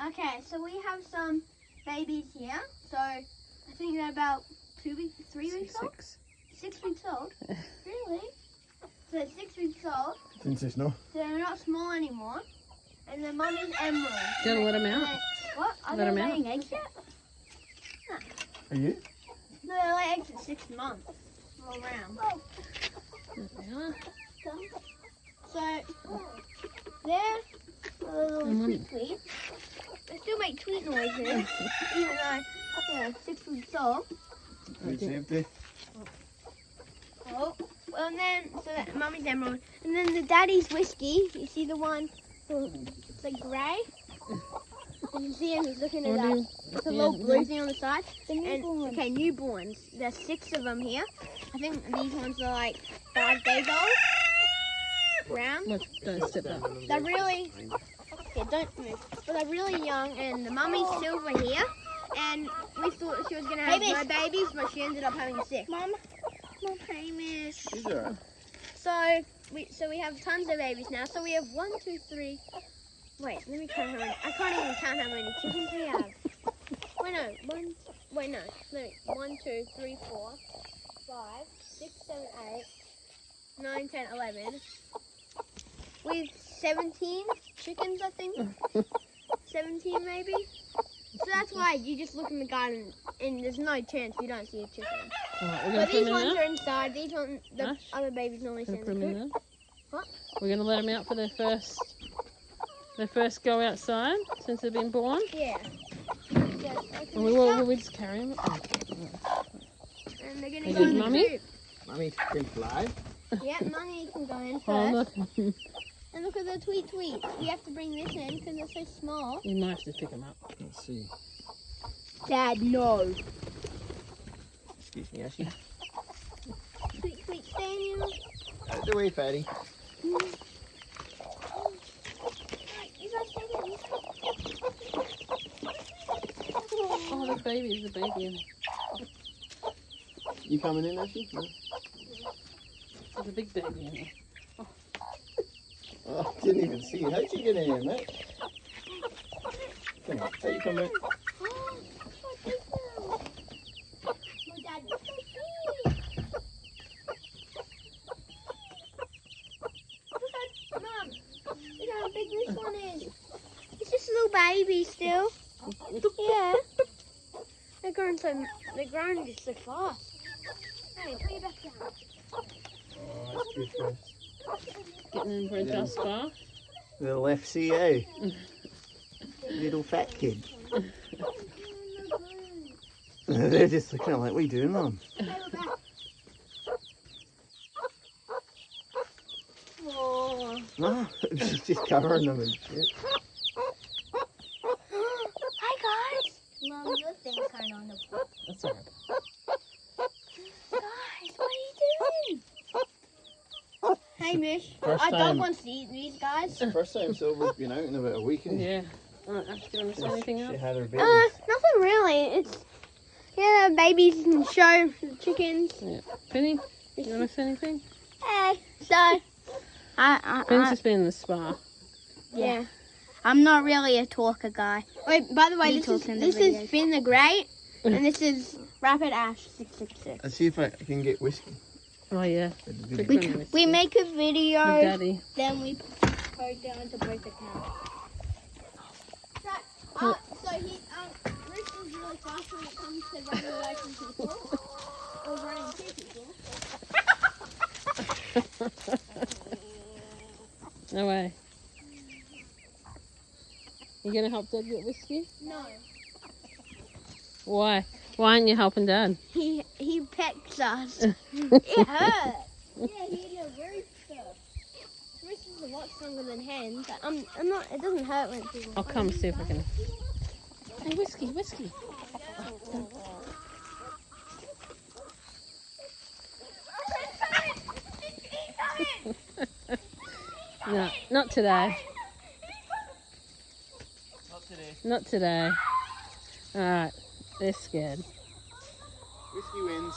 Okay, so we have some babies here. So I think they're about 2 weeks, 3 weeks old. 6 weeks old. Really? So they're 6 weeks old. Didn't say no. So they're not small anymore. And the mum is Emerald. Do you want to let them And out? they- What? Are Let they 'em out. laying eggs yet? Are you? No, they lay eggs at 6 months. All around. Yeah. So they're a little Mm. tweet. They still make tweet noises, even though they're 6 weeks old. Food safety. Oh, well, and then so that mummy's Emerald, and then the daddy's Whiskey. You see the one, it's like grey. You can see him. He's looking at that. It's a little blue thing on the side. And okay, newborns. There's 6 of them here. I think these ones are like 5 days old. Round. Look, don't step up. They're really, yeah, don't move. But they're really young, and the mummy's Silver here. And we thought she was gonna have no babies, but she ended up having 6. Mum, Hamish. She's alright. So we have tons of babies now. So we have 1, 2, 3. Wait, let me count how many. I can't even count how many chickens we have. Wait, no. 1, 2, 3, 4, 5, 6, 7, 8, 9, 10, 11. With 17 chickens, I think. 17 maybe. So that's why you just look in the garden and there's no chance you don't see a chicken. Alright, we're But going to these put them ones in are inside. These ones, the Ash? other babies normally there. stay Put in them the in coop. there. What? We're going to let them out for their first go outside since they've been born. Yeah. And we just carry them. Oh. And they're gonna Hey, go in good the mummy? coop. Mummy can fly. Yeah, mummy can go in first. Oh, look. And look at the tweet. You have to bring this in because they're so small. You might have to pick them up. Let's see. Dad, no. Excuse me, Ashley. Tweet, stay in here. Out the way, Fatty. You guys stay there. Oh, the baby. There's a baby in there. You coming in, Ashley? No? There's a big baby in there. Oh, didn't even see it. How'd you get in here, mate? Come on, how you come back? This one is. It's just a little baby still. Yeah. They're growing just so fast. Hey, put your back down. Oh, that's good for us. Getting in for a dust bath. Little FCA. Little fat kid. They're just looking at like, what are you doing, Mum? Oh. No, she's just covering them and shit. Hi guys. Mom, your thing's kind of on the floor. That's alright. Guys, what are you doing? Hey, Mish. First I don't time. want to eat these guys. First time Silver's been out in about a week. Isn't Yeah. Alright, Ash, do you want to say anything She else? had her babies. Nothing really. It's the babies can show the chickens. Yeah. Penny, do you want to say anything? Hey, so Penny's just been in the spa. yeah. I'm not really a talker guy. Wait, by the way, You talk in the this is videos. Finn the Great, and this is Rapid Ash 666. Let's see if I can get whiskey. Oh, yeah. With the Pick video. them with We you. make a With video, Daddy. then we post it onto both accounts. So he, Rich is really fast when it comes to running away from people, or running to people. No way. You going to help Dad get whiskey? No, Why? Why aren't you helping Dad? he pecks us. It hurts. Yeah, he had a very stuff. Rich is a lot stronger than hens. I'm not. It doesn't hurt when people. I'll come see if I can. Hey, whiskey. No, not today. Not today. Not today. Alright, they're scared. Whiskey wins.